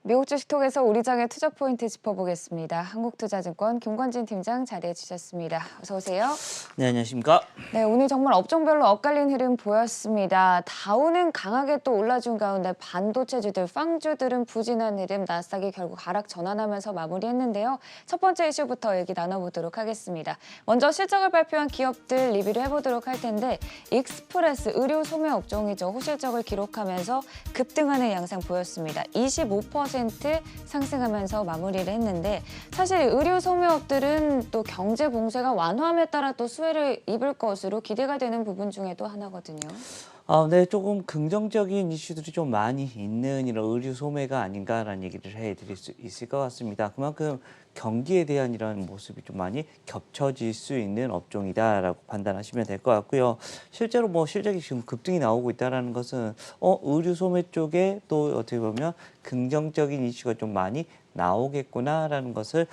미국 주식통에서 우리 장의 투자 포인트 짚어보겠습니다. 한국투자증권 김관진 팀장 자리해 주셨습니다. 어서 오세요. 네, 안녕하십니까? 네, 오늘 정말 업종별로 엇갈린 흐름 보였습니다. 다우는 강하게 또 올라준 가운데 반도체주들, 빵주들은 부진한 흐름, 나스닥이 결국 하락 전환하면서 마무리했는데요. 첫 번째 이슈부터 얘기 나눠보도록 하겠습니다. 먼저 실적을 발표한 기업들 리뷰를 해보도록 할 텐데 익스프레스 의료 소매 업종이죠. 호실적을 기록하면서 급등하는 양상 보였습니다. 25% 상승하면서 마무리를 했는데 사실 의료 소매업들은 또 경제 봉쇄가 완화함에 따라 또 수혜를 입을 것으로 기대가 되는 부분 중에 또 하나거든요. 네, 조금 긍정적인 이슈들이 좀 많이 있는 이런 의류 소매가 아닌가라는 얘기를 해드릴 수 있을 것 같습니다. 그만큼 경기에 대한 이런 모습이 좀 많이 겹쳐질 수 있는 업종이다라고 판단하시면 될 것 같고요. 실제로 뭐 실적이 지금 급등이 나오고 있다는 것은 의류 소매 쪽에 또 어떻게 보면 긍정적인 이슈가 좀 많이 나오겠구나라는 것을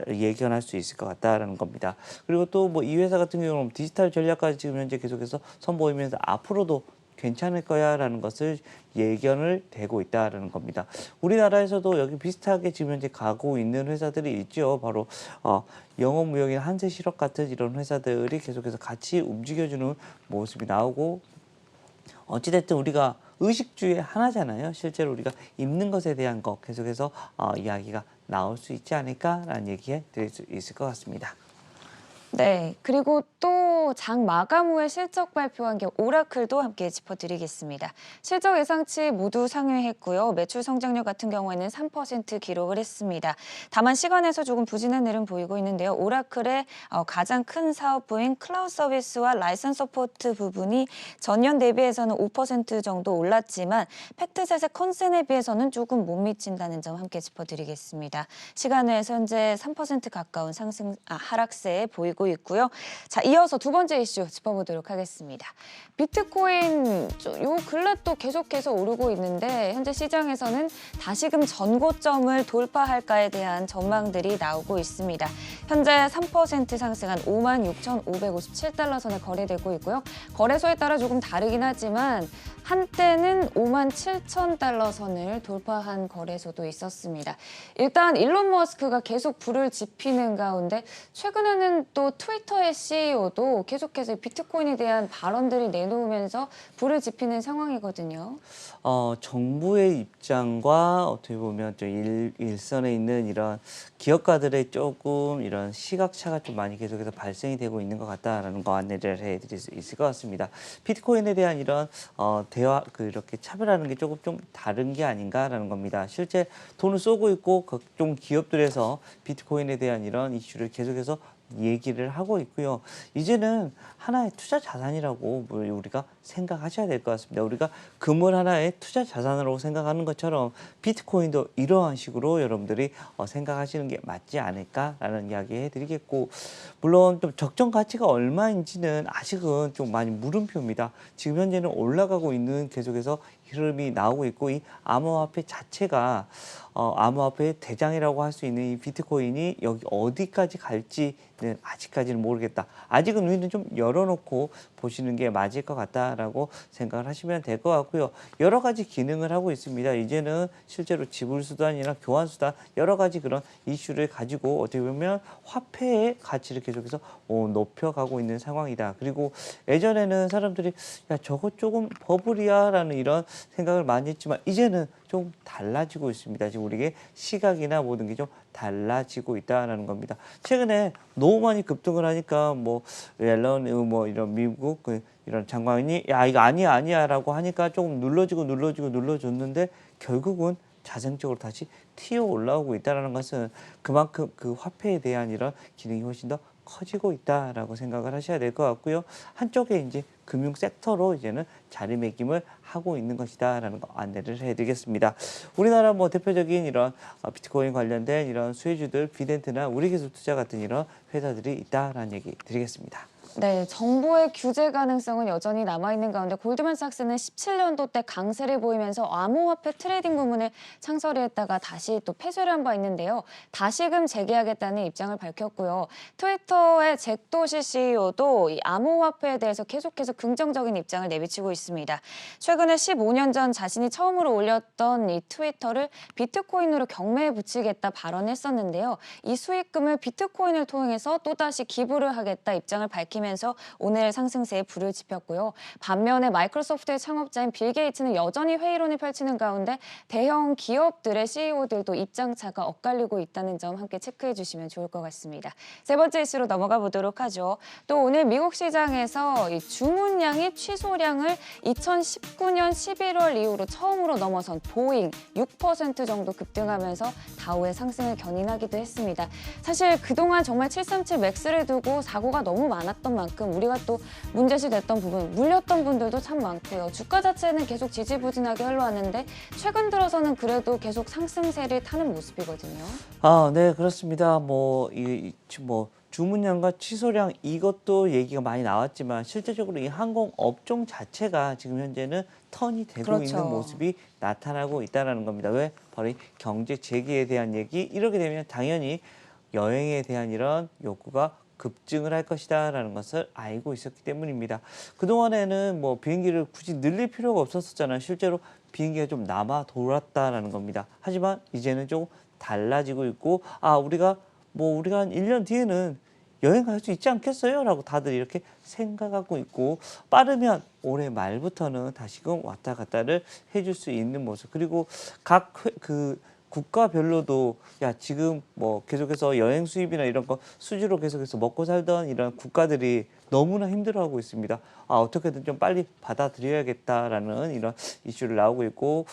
예견할 수 있을 것 같다라는 겁니다. 그리고 또 뭐 이 회사 같은 경우는 디지털 전략까지 지금 현재 계속해서 선보이면서 앞으로도 괜찮을 거야라는 것을 예견을 되고 있다라는 겁니다. 우리나라에서도 여기 비슷하게 지금 현재 가고 있는 회사들이 있죠. 바로 영업무역인 한세실업 같은 이런 회사들이 계속해서 같이 움직여주는 모습이 나오고 어찌됐든 우리가 의식주의 하나잖아요. 실제로 우리가 입는 것에 대한 거 계속해서 이야기가 나올 수 있지 않을까라는 얘기해 드릴 수 있을 것 같습니다. 네, 그리고 또 장 마감 후에 실적 발표한 게 오라클도 함께 짚어드리겠습니다. 실적 예상치 모두 상회했고요. 매출 성장률 같은 경우에는 3% 기록을 했습니다. 다만 시간에서 조금 부진한 흐름 보이고 있는데요. 오라클의 가장 큰 사업부인 클라우드 서비스와 라이선스 서포트 부분이 전년 대비해서는 5% 정도 올랐지만 팩트셋의 컨센에 비해서는 조금 못 미친다는 점 함께 짚어드리겠습니다. 시간에서 현재 3% 가까운 하락세 보이고 있고요. 자, 이어서 두 번째 이슈 짚어보도록 하겠습니다. 비트코인 요 근래 또 계속해서 오르고 있는데 현재 시장에서는 다시금 전고점을 돌파할까에 대한 전망들이 나오고 있습니다. 현재 3% 상승한 56,557달러 선에 거래되고 있고요. 거래소에 따라 조금 다르긴 하지만 한때는 57,000달러 선을 돌파한 거래소도 있었습니다. 일단 일론 머스크가 계속 불을 지피는 가운데 최근에는 또 트위터의 CEO도 계속해서 비트코인에 대한 발언들을 내놓으면서 불을 지피는 상황이거든요. 정부의 입장과 어떻게 보면 좀 일선에 있는 이런 기업가들의 조금 이런 시각차가 좀 많이 계속해서 발생이 되고 있는 것 같다라는 거 안내를 해드릴 수 있을 것 같습니다. 비트코인에 대한 이런 대화 이렇게 차별하는 게 조금 좀 다른 게 아닌가라는 겁니다. 실제 돈을 쏘고 있고 각종 기업들에서 비트코인에 대한 이런 이슈를 계속해서 얘기를 하고 있고요. 이제는 하나의 투자 자산이라고 우리가 생각하셔야 될 것 같습니다. 우리가 금을 하나의 투자 자산으로 생각하는 것처럼 비트코인도 이러한 식으로 여러분들이 생각하시는 게 맞지 않을까라는 이야기 해드리겠고, 물론 좀 적정 가치가 얼마인지는 아직은 좀 많이 물음표입니다. 지금 현재는 올라가고 있는 계속해서 흐름이 나오고 있고, 이 암호화폐 자체가 암호화폐의 대장이라고 할 수 있는 이 비트코인이 여기 어디까지 갈지는 아직까지는 모르겠다. 아직은 우리는 좀 열어놓고 보시는 게 맞을 것 같다라고 생각을 하시면 될 것 같고요. 여러 가지 기능을 하고 있습니다. 이제는 실제로 지불수단이나 교환수단 여러 가지 그런 이슈를 가지고 어떻게 보면 화폐의 가치를 계속해서 높여가고 있는 상황이다. 그리고 예전에는 사람들이 야 저거 조금 버블이야 라는 이런 생각을 많이 했지만 이제는 좀 달라지고 있습니다. 지금 우리에게 시각이나 모든 게 좀 달라지고 있다는 겁니다. 최근에 너무 많이 급등을 하니까 뭐 앨런 뭐 이런 미국 이런 장관이 야 이거 아니야라고 하니까 조금 눌러줬는데 결국은 자생적으로 다시 튀어 올라오고 있다는 것은 그만큼 그 화폐에 대한 이런 기능이 훨씬 더 커지고 있다라고 생각을 하셔야 될 것 같고요. 한쪽에 이제 금융 섹터로 이제는 자리매김을 하고 있는 것이다라는 거 안내를 해드리겠습니다. 우리나라 뭐 대표적인 이런 비트코인 관련된 이런 수혜주들, 비덴트나 우리기술투자 같은 이런 회사들이 있다라는 얘기 드리겠습니다. 네, 정부의 규제 가능성은 여전히 남아있는 가운데 골드만삭스는 17년도 때 강세를 보이면서 암호화폐 트레이딩 부문을 창설했다가 다시 또 폐쇄를 한 바 있는데요. 다시금 재개하겠다는 입장을 밝혔고요. 트위터의 잭 도시 CEO도 이 암호화폐에 대해서 계속해서 긍정적인 입장을 내비치고 있습니다. 최근에 15년 전 자신이 처음으로 올렸던 이 트위터를 비트코인으로 경매에 붙이겠다 발언했었는데요. 이 수익금을 비트코인을 통해서 또다시 기부를 하겠다 입장을 밝히면서 오늘 상승세에 불을 지폈고요. 반면에 마이크로소프트의 창업자인 빌 게이츠는 여전히 회의론을 펼치는 가운데 대형 기업들의 CEO들도 입장차가 엇갈리고 있다는 점 함께 체크해 주시면 좋을 것 같습니다. 세 번째 이슈로 넘어가 보도록 하죠. 또 오늘 미국 시장에서 이 주문량이 취소량을 2019년 11월 이후로 처음으로 넘어선 보잉 6% 정도 급등하면서 다우의 상승을 견인하기도 했습니다. 사실 그동안 정말 737 맥스를 두고 사고가 너무 많았던 만큼 우리가 또 문제시 됐던 부분, 물렸던 분들도 참 많고요. 주가 자체는 계속 지지부진하게 흘러왔는데 최근 들어서는 그래도 계속 상승세를 타는 모습이거든요. 네, 그렇습니다. 주문량과 취소량 이것도 얘기가 많이 나왔지만 실제적으로 이 항공 업종 자체가 지금 현재는 턴이 되고 그렇죠. 있는 모습이 나타나고 있다는 겁니다. 왜? 바로 이 경제 재개에 대한 얘기, 이렇게 되면 당연히 여행에 대한 이런 욕구가 급증을 할 것이다라는 것을 알고 있었기 때문입니다. 그동안에는 뭐 비행기를 굳이 늘릴 필요가 없었잖아요. 실제로 비행기가 좀 남아 돌았다라는 겁니다. 하지만 이제는 조금 달라지고 있고, 우리가 한 1년 뒤에는 여행 갈 수 있지 않겠어요? 라고 다들 이렇게 생각하고 있고, 빠르면 올해 말부터는 다시금 왔다 갔다를 해줄 수 있는 모습. 그리고 국가별로도 지금 계속해서 여행 수입이나 이런 거 수주로 계속해서 먹고 살던 이런 국가들이 너무나 힘들어하고 있습니다. 어떻게든 좀 빨리 받아들여야겠다라는 이런 이슈를 나오고 있고,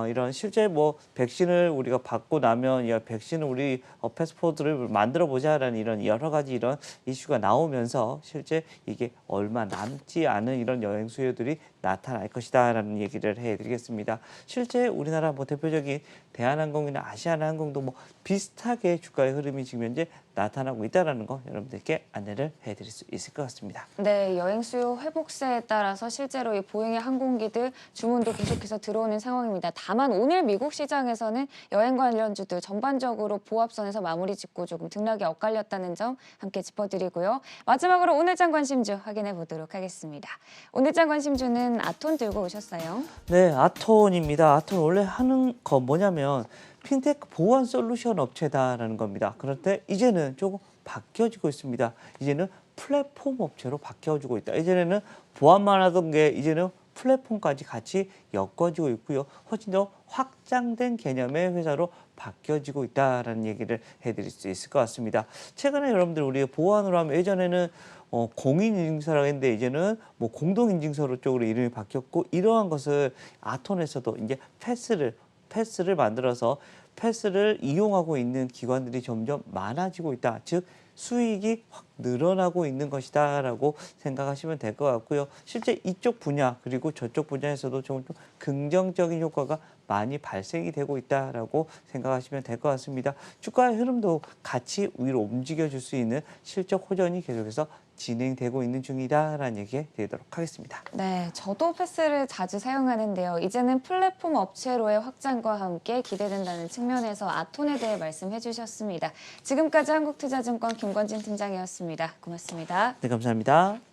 이런 실제 백신을 우리가 받고 나면 백신을 우리 패스포드를 만들어 보자라는 이런 여러 가지 이런 이슈가 나오면서 실제 이게 얼마 남지 않은 이런 여행 수요들이 나타날 것이다라는 얘기를 해드리겠습니다. 실제 우리나라 대표적인 대한항공이나 아시아나항공도 비슷하게 주가의 흐름이 지금 현재 나타나고 있다는 거 여러분들께 안내를 해드릴 수 있을 것 같습니다. 네, 여행 수요 회복세에 따라서 실제로 이 보잉의 항공기들 주문도 계속해서 들어오는 상황입니다. 다만 오늘 미국 시장에서는 여행 관련주들 전반적으로 보합선에서 마무리 짓고 조금 등락이 엇갈렸다는 점 함께 짚어드리고요. 마지막으로 오늘장 관심주 확인해 보도록 하겠습니다. 오늘장 관심주는 아톤 들고 오셨어요. 네, 아톤입니다. 아톤 원래 하는 거 뭐냐면 핀테크 보안 솔루션 업체다라는 겁니다. 그런데 이제는 조금 바뀌어지고 있습니다. 이제는 플랫폼 업체로 바뀌어지고 있다. 이전에는 보안만 하던 게 이제는 플랫폼까지 같이 엮어지고 있고요. 훨씬 더 확장된 개념의 회사로 바뀌어지고 있다라는 얘기를 해드릴 수 있을 것 같습니다. 최근에 여러분들 우리가 보안으로 하면 예전에는 공인인증서라고 했는데 이제는 공동인증서 쪽으로 이름이 바뀌었고, 이러한 것을 아톤에서도 이제 패스를 만들어서 패스를 이용하고 있는 기관들이 점점 많아지고 있다. 즉 수익이 확 늘어나고 있는 것이다라고 생각하시면 될 것 같고요. 실제 이쪽 분야 그리고 저쪽 분야에서도 좀 긍정적인 효과가 많이 발생이 되고 있다라고 생각하시면 될 것 같습니다. 주가의 흐름도 같이 위로 움직여줄 수 있는 실적 호전이 계속해서 진행되고 있는 중이다라는 얘기 드리도록 하겠습니다. 네, 저도 패스를 자주 사용하는데요. 이제는 플랫폼 업체로의 확장과 함께 기대된다는 측면에서 아톤에 대해 말씀해 주셨습니다. 지금까지 한국투자증권 김건진 팀장이었습니다. 고맙습니다. 네, 감사합니다.